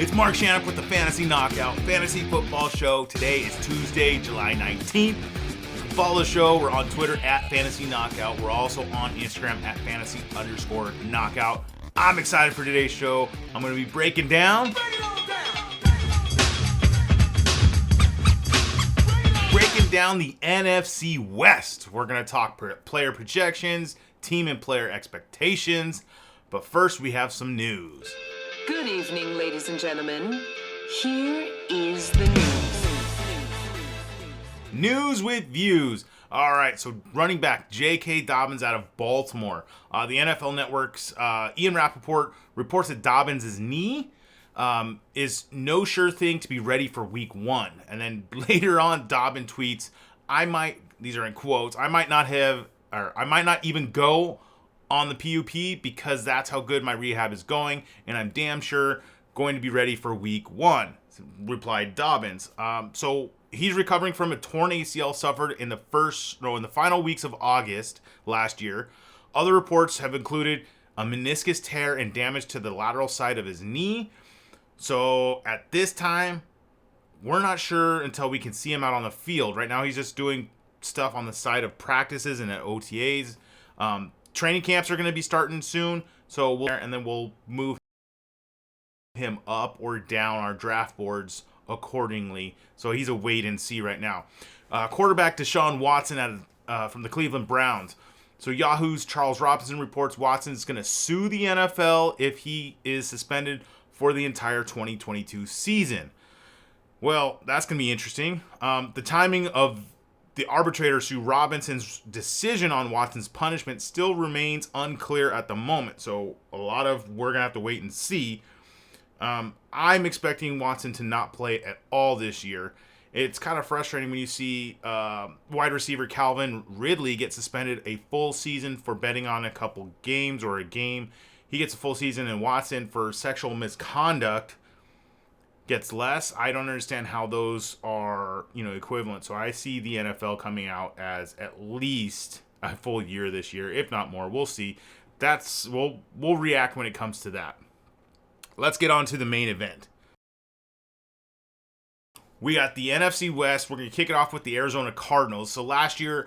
It's Marc with the Fantasy Knockout Fantasy Football Show. Today is Tuesday, July 19th. You can follow the show. We're on Twitter at Fantasy Knockout. We're also on Instagram at Fantasy_Knockout. I'm excited for today's show. I'm going to be breaking down the NFC West. We're going to talk player projections, team and player expectations. But first, we have some news. Good evening, ladies and gentlemen. Here is the news. News with views. All right, so running back J.K. Dobbins out of Baltimore. The NFL Network's Ian Rappaport reports that Dobbins' knee is no sure thing to be ready for week 1. And then later on, Dobbins tweets, these are in quotes, I might not even go on the PUP because that's how good my rehab is going, and I'm damn sure going to be ready for week 1, replied Dobbins. So he's recovering from a torn ACL suffered in the final weeks of August last year. Other reports have included a meniscus tear and damage to the lateral side of his knee. So at this time, we're not sure until we can see him out on the field. Right now, he's just doing stuff on the side of practices and at OTAs. Training camps are going to be starting soon, so we'll move him up or down our draft boards accordingly. So he's a wait and see right now. Quarterback Deshaun Watson from the Cleveland Browns. So Yahoo's Charles Robinson reports Watson's going to sue the NFL if he is suspended for the entire 2022 season. Well, that's going to be interesting. The timing of the arbitrator Sue Robinson's decision on Watson's punishment still remains unclear at the moment. So we're going to have to wait and see. I'm expecting Watson to not play at all this year. It's kind of frustrating when you see wide receiver Calvin Ridley get suspended a full season for betting on a couple games or a game. He gets a full season, and Watson for sexual misconduct gets less. I don't understand how those are, equivalent. So I see the NFL coming out as at least a full year this year, if not more. We'll see. We'll react when it comes to that. Let's get on to the main event. We got the NFC West. We're going to kick it off with the Arizona Cardinals. So last year,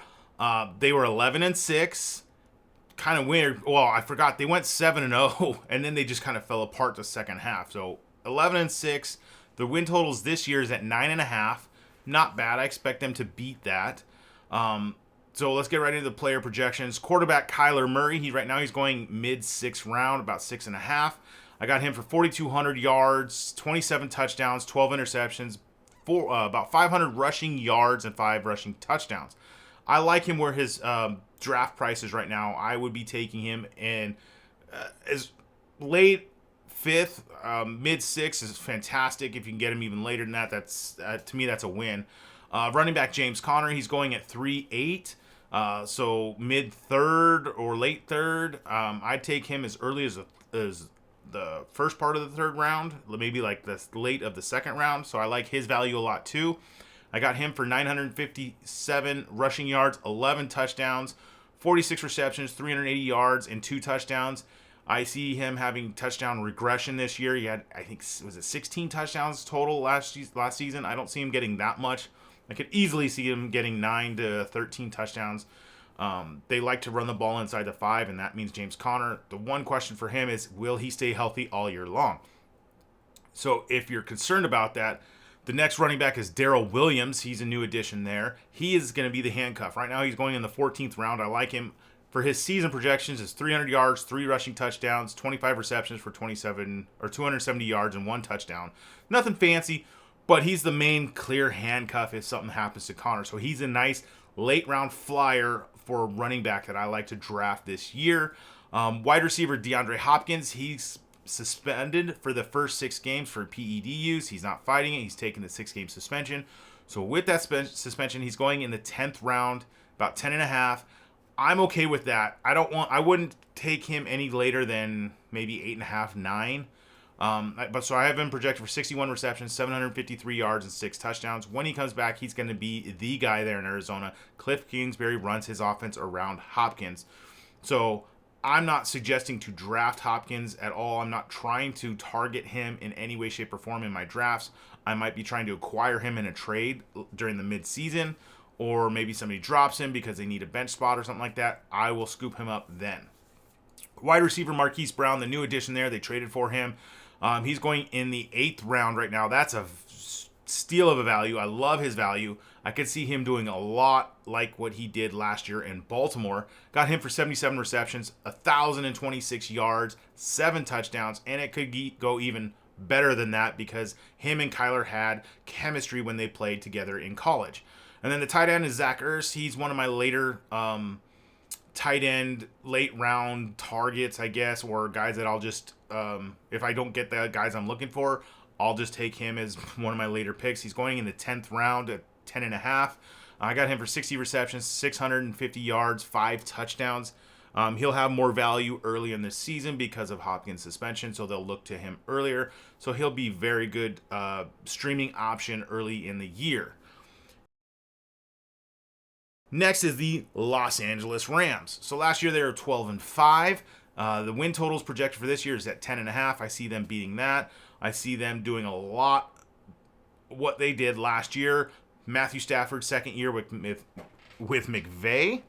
they were 11-6. Kind of weird. Well, I forgot. They went 7-0, and then they just kind of fell apart the second half. So 11-6. The win totals this year is at 9.5. Not bad. I expect them to beat that. So let's get right into the player projections. Quarterback Kyler Murray. Right now he's going mid-6th round, about 6.5. I got him for 4,200 yards, 27 touchdowns, 12 interceptions, about 500 rushing yards, and 5 rushing touchdowns. I like him where his draft price is right now. I would be taking him in as late 5th, mid-6th is fantastic. If you can get him even later than that, that's to me that's a win. Running back James Conner, he's going at 3.8, so mid-3rd or late 3rd. I'd take him as early as the first part of the 3rd round, maybe like the late of the 2nd round. So I like his value a lot too. I got him for 957 rushing yards, 11 touchdowns, 46 receptions, 380 yards, and 2 touchdowns. I see him having touchdown regression this year. He had, I think, was it 16 touchdowns total last season? I don't see him getting that much. I could easily see him getting 9 to 13 touchdowns. They like to run the ball inside the 5, and that means James Conner. The one question for him is, will he stay healthy all year long? So if you're concerned about that, the next running back is Darrell Williams. He's a new addition there. He is going to be the handcuff. Right now he's going in the 14th round. I like him. For his season projections, is 300 yards, 3 rushing touchdowns, 25 receptions for 270 yards and 1 touchdown. Nothing fancy, but he's the main clear handcuff if something happens to Conner. So he's a nice late round flyer for a running back that I like to draft this year. Wide receiver DeAndre Hopkins, he's suspended for the first 6 games for PED use. He's not fighting it. He's taking the 6-game suspension. So with that suspension, he's going in the 10th round, about 10.5. I'm okay with that. I wouldn't take him any later than maybe 8.5, 9. But so I have him projected for 61 receptions, 753 yards, and 6 touchdowns. When he comes back, he's going to be the guy there in Arizona. Cliff Kingsbury runs his offense around Hopkins. So I'm not suggesting to draft Hopkins at all. I'm not trying to target him in any way, shape, or form in my drafts. I might be trying to acquire him in a trade during the midseason, or maybe somebody drops him because they need a bench spot or something like that. I will scoop him up then. Wide receiver Marquise Brown, the new addition there. They traded for him. He's going in the 8th round right now. That's a steal of a value. I love his value. I could see him doing a lot like what he did last year in Baltimore. Got him for 77 receptions, 1,026 yards, 7 touchdowns, and it could go even better than that because him and Kyler had chemistry when they played together in college. And then the tight end is Zach Ertz. He's one of my later tight end late round targets, I guess, or guys that I'll just, if I don't get the guys I'm looking for, I'll just take him as one of my later picks. He's going in the 10th round at 10.5. I got him for 60 receptions, 650 yards, 5 touchdowns. He'll have more value early in the season because of Hopkins' suspension, so they'll look to him earlier. So he'll be very good streaming option early in the year. Next is the Los Angeles Rams. So last year they were 12-5. The win totals projected for this year is at 10.5. I see them beating that. I see them doing a lot what they did last year. Matthew Stafford, second year with McVay.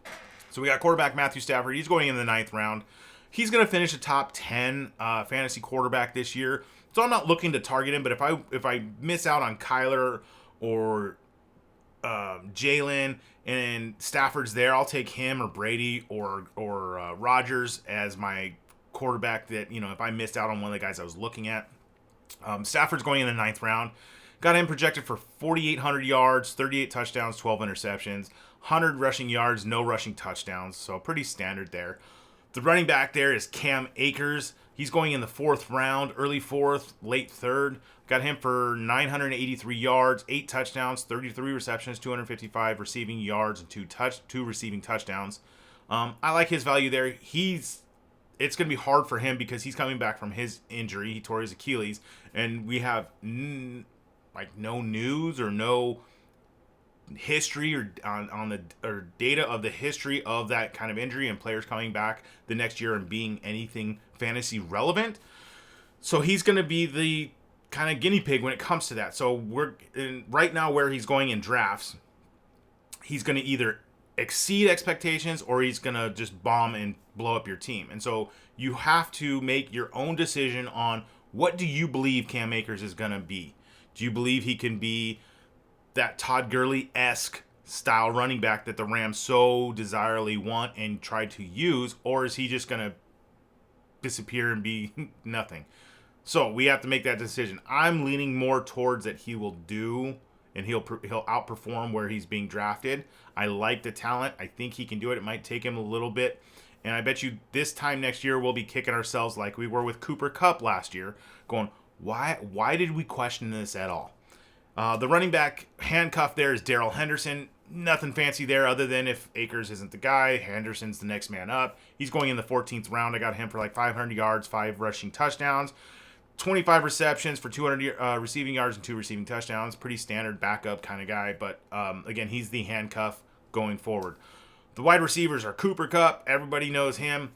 So we got quarterback Matthew Stafford. He's going in the 9th round. He's going to finish a top 10 fantasy quarterback this year. So I'm not looking to target him, but if I miss out on Kyler or Jalen and Stafford's there, I'll take him or Brady or Rodgers as my quarterback that, if I missed out on one of the guys I was looking at. Stafford's going in the 9th round. Got him projected for 4,800 yards, 38 touchdowns, 12 interceptions, 100 rushing yards, no rushing touchdowns. So pretty standard there. The running back there is Cam Akers. He's going in the 4th round, early 4th, late 3rd. Got him for 983 yards, 8 touchdowns, 33 receptions, 255 receiving yards, and 2 receiving touchdowns. I like his value there. It's going to be hard for him because he's coming back from his injury. He tore his Achilles, and we have no news or no history or or data of the history of that kind of injury and players coming back the next year and being anything fantasy relevant. So he's going to be the kind of guinea pig when it comes to that. So right now where he's going in drafts, he's going to either exceed expectations or he's going to just bomb and blow up your team. And so you have to make your own decision on what do you believe Cam Akers is going to be. Do you believe he can be that Todd Gurley-esque style running back that the Rams so desirably want and try to use, or is he just going to disappear and be nothing? So we have to make that decision. I'm leaning more towards that he will do, and he'll outperform where he's being drafted. I like the talent. I think he can do it. It might take him a little bit. And I bet you this time next year we'll be kicking ourselves like we were with Cooper Kupp last year, going, why did we question this at all? The running back handcuff there is Darrell Henderson. Nothing fancy there other than if Akers isn't the guy, Henderson's the next man up. He's going in the 14th round. I got him for like 500 yards, 5 rushing touchdowns, 25 receptions for 200 receiving yards and 2 receiving touchdowns. Pretty standard backup kind of guy, but again, he's the handcuff going forward. The wide receivers are Cooper Kupp. Everybody knows him.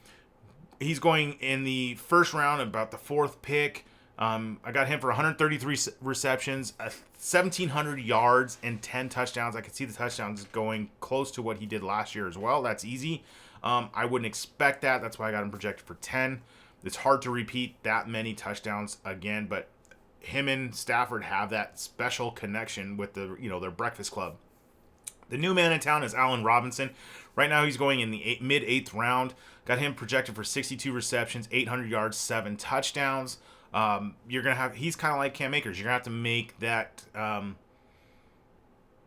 He's going in the 1st round, about the 4th pick. I got him for 133 receptions, 1,700 yards, and 10 touchdowns. I could see the touchdowns going close to what he did last year as well. That's easy. I wouldn't expect that. That's why I got him projected for 10. It's hard to repeat that many touchdowns again, but him and Stafford have that special connection with their breakfast club. The new man in town is Allen Robinson. Right now he's going in the mid-8th round. Got him projected for 62 receptions, 800 yards, 7 touchdowns. He's kind of like Cam Akers. You're gonna have to make that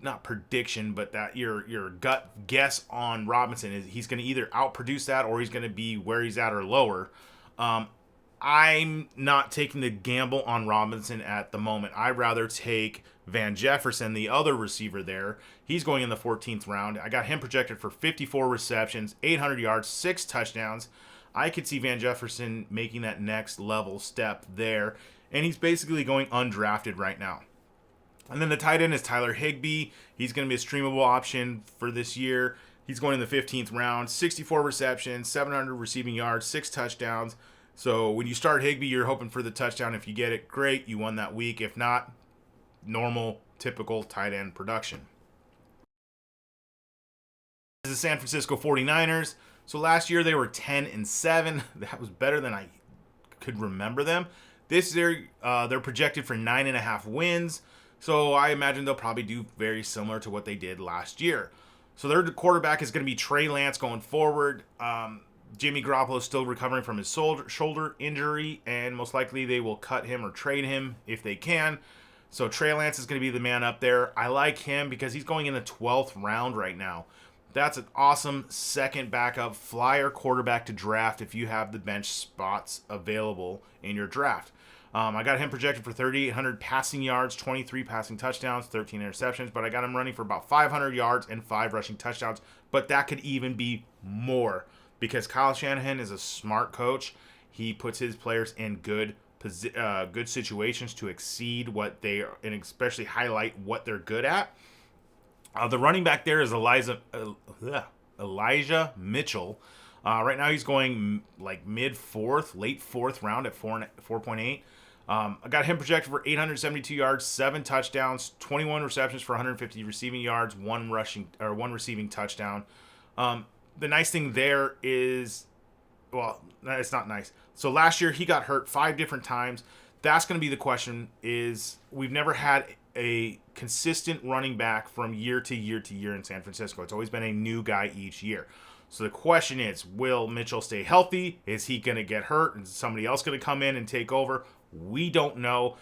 not prediction, but that your gut guess on Robinson is he's gonna either outproduce that or he's gonna be where he's at or lower. I'm not taking the gamble on Robinson at the moment. I'd rather take Van Jefferson, the other receiver there. He's going in the 14th round. I got him projected for 54 receptions, 800 yards, 6 touchdowns. I could see Van Jefferson making that next level step there. And he's basically going undrafted right now. And then the tight end is Tyler Higbee. He's going to be a streamable option for this year. He's going in the 15th round, 64 receptions, 700 receiving yards, 6 touchdowns. So when you start Higbee, you're hoping for the touchdown. If you get it, great, you won that week. If not, normal, typical tight end production. This is the San Francisco 49ers. So last year they were 10-7. That was better than I could remember them. This year they're projected for 9.5 wins. So I imagine they'll probably do very similar to what they did last year. So their quarterback is going to be Trey Lance going forward. Jimmy Garoppolo is still recovering from his shoulder injury, and most likely they will cut him or trade him if they can. So Trey Lance is going to be the man up there. I like him because he's going in the 12th round right now. That's an awesome second backup flyer quarterback to draft if you have the bench spots available in your draft. I got him projected for 3,800 passing yards, 23 passing touchdowns, 13 interceptions, but I got him running for about 500 yards and 5 rushing touchdowns. But that could even be more because Kyle Shanahan is a smart coach. He puts his players in good situations to exceed what they are, and especially highlight what they're good at. The running back there is Elijah Mitchell. Right now he's going like mid-4th, late 4th round at 4.8. I got him projected for 872 yards, 7 touchdowns, 21 receptions for 150 receiving yards, 1 receiving touchdown. The nice thing there is, well, it's not nice. So last year he got hurt 5 different times. That's going to be the question. Is we've never had a consistent running back from year to year to year in San Francisco. It's always been a new guy each year. So the question is, will Mitchell stay healthy? Is he going to get hurt? And is somebody else going to come in and take over? We don't know.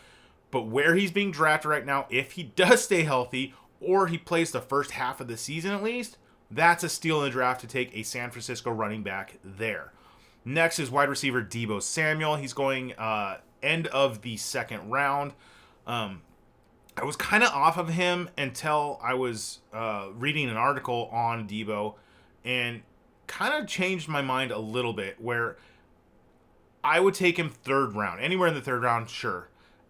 But where he's being drafted right now, if he does stay healthy or he plays the first half of the season at least, that's a steal in the draft to take a San Francisco running back there. Next is wide receiver Deebo Samuel. He's going end of the 2nd round. I was kind of off of him until I was reading an article on Deebo and kind of changed my mind a little bit where I would take him 3rd round. Anywhere in the 3rd round, sure.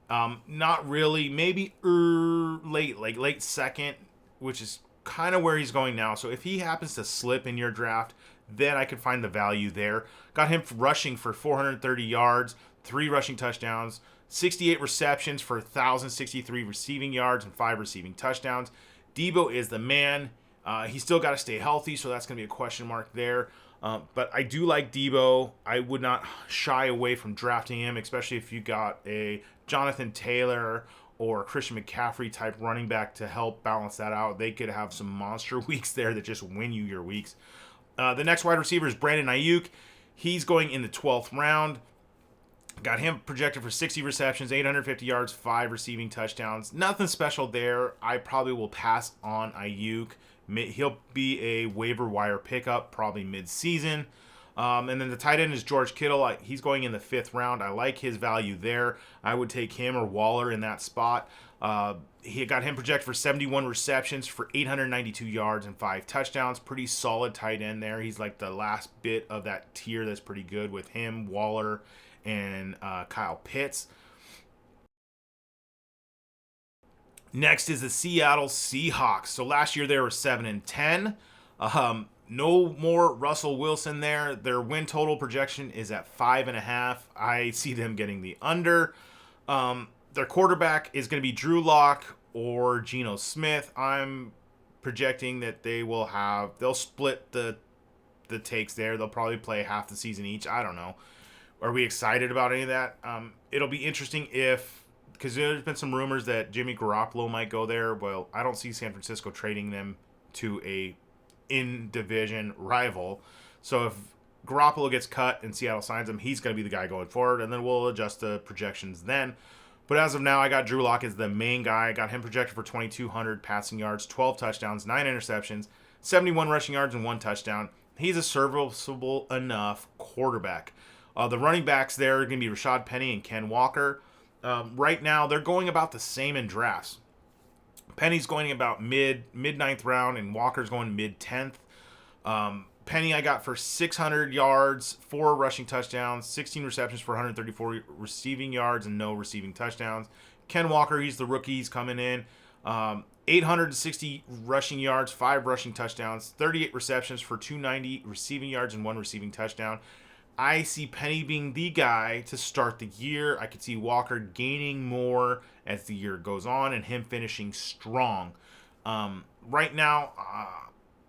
Not really. Maybe late 2nd, which is kind of where he's going now. So if he happens to slip in your draft, then I could find the value there. Got him rushing for 430 yards, 3 rushing touchdowns, 68 receptions for 1,063 receiving yards and 5 receiving touchdowns. Deebo is the man. He's still got to stay healthy, so that's going to be a question mark there. But I do like Deebo. I would not shy away from drafting him, especially if you got a Jonathan Taylor or Christian McCaffrey type running back to help balance that out. They could have some monster weeks there that just win you your weeks. The next wide receiver is Brandon Ayuk. He's going in the 12th round. Got him projected for 60 receptions, 850 yards, 5 receiving touchdowns. Nothing special there. I probably will pass on Ayuk. He'll be a waiver wire pickup probably mid-season. And then the tight end is George Kittle. He's going in the 5th round. I like his value there. I would take him or Waller in that spot. He got him projected for 71 receptions for 892 yards and 5 touchdowns. Pretty solid tight end there. He's like the last bit of that tier that's pretty good with him, Waller, and Kyle Pitts. Next is the Seattle Seahawks. So last year they were 7-10. No more Russell Wilson there. Their win total projection is at 5.5. I see them getting the under. Their quarterback is going to be Drew Lock or Geno Smith. I'm projecting that they'll split the takes there. They'll probably play half the season each. I don't know. Are we excited about any of that? It'll be interesting because there's been some rumors that Jimmy Garoppolo might go there. Well, I don't see San Francisco trading them to a in-division rival. So if Garoppolo gets cut and Seattle signs him, he's going to be the guy going forward, and then we'll adjust the projections then. But as of now, I got Drew Lock as the main guy. I got him projected for 2,200 passing yards, 12 touchdowns, 9 interceptions, 71 rushing yards, and 1 touchdown. He's a serviceable enough quarterback. The running backs there are going to be Rashad Penny and Ken Walker. Right now, they're going about the same in drafts. Penny's going about mid-9th round, and Walker's going mid-10th. Penny I got for 600 yards, 4 rushing touchdowns, 16 receptions for 134 receiving yards, and no receiving touchdowns. Ken Walker, he's the rookie. He's coming in. 860 rushing yards, 5 rushing touchdowns, 38 receptions for 290 receiving yards and 1 receiving touchdown. I see Penny being the guy to start the year. I could see Walker gaining more as the year goes on and him finishing strong. Right now,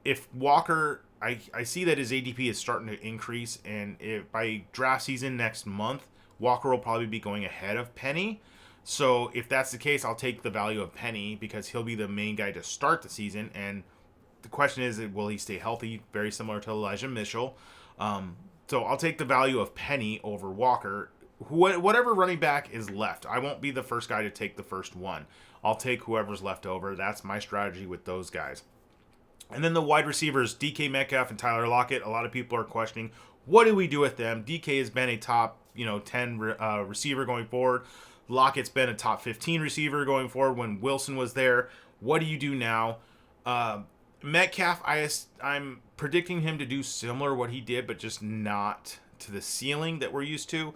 if Walker, I see that his ADP is starting to increase, and if by draft season next month, Walker will probably be going ahead of Penny. So if that's the case, I'll take the value of Penny because he'll be the main guy to start the season. And the question is, will he stay healthy? Very similar to Elijah Mitchell. So I'll take the value of Penny over Walker. Whatever running back is left, I won't be the first guy to take the first one. I'll take whoever's left over. That's my strategy with those guys. And then the wide receivers, DK Metcalf and Tyler Lockett. A lot of people are questioning, what do we do with them? DK has been a top 10 receiver going forward. Lockett's been a top 15 receiver going forward when Wilson was there. What do you do now? Metcalf, I'm predicting him to do similar what he did, but just not to the ceiling that we're used to.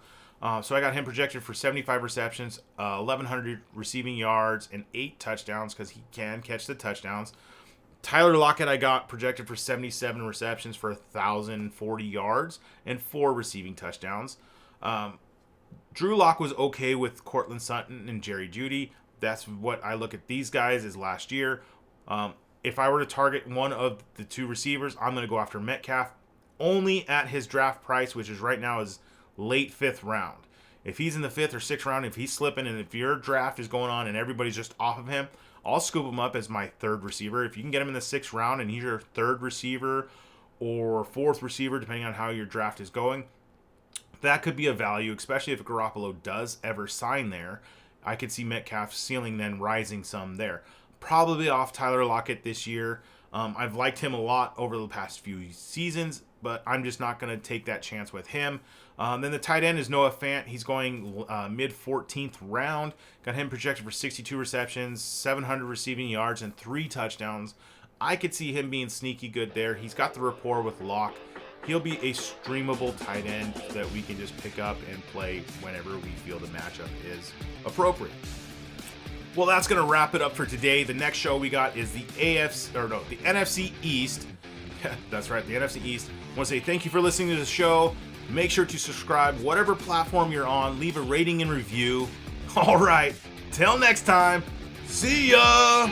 So I got him projected for 75 receptions, 1,100 receiving yards, and 8 touchdowns because he can catch the touchdowns. Tyler Lockett I got projected for 77 receptions for 1,040 yards and 4 receiving touchdowns. Drew Lock was okay with Cortland Sutton and Jerry Jeudy. That's what I look at these guys as last year. If I were to target one of the 2 receivers, I'm going to go after Metcalf only at his draft price, which is right now is late 5th round. If he's in the 5th or 6th round, if he's slipping, and if your draft is going on and everybody's just off of him, I'll scoop him up as my 3rd receiver. If you can get him in the 6th round and he's your 3rd receiver or 4th receiver, depending on how your draft is going, that could be a value, especially if Garoppolo does ever sign there. I could see Metcalf's ceiling then rising some there. Probably off Tyler Lockett this year. I've liked him a lot over the past few seasons, but I'm just not going to take that chance with him. Then the tight end is Noah Fant. He's going mid-14th round. Got him projected for 62 receptions, 700 receiving yards, and 3 touchdowns. I could see him being sneaky good there. He's got the rapport with Locke. He'll be a streamable tight end that we can just pick up and play whenever we feel the matchup is appropriate. Well, that's going to wrap it up for today. The next show we got is the NFC East. That's right, the NFC East. I want to say thank you for listening to the show. Make sure to subscribe, whatever platform you're on. Leave a rating and review. All right, till next time. See ya!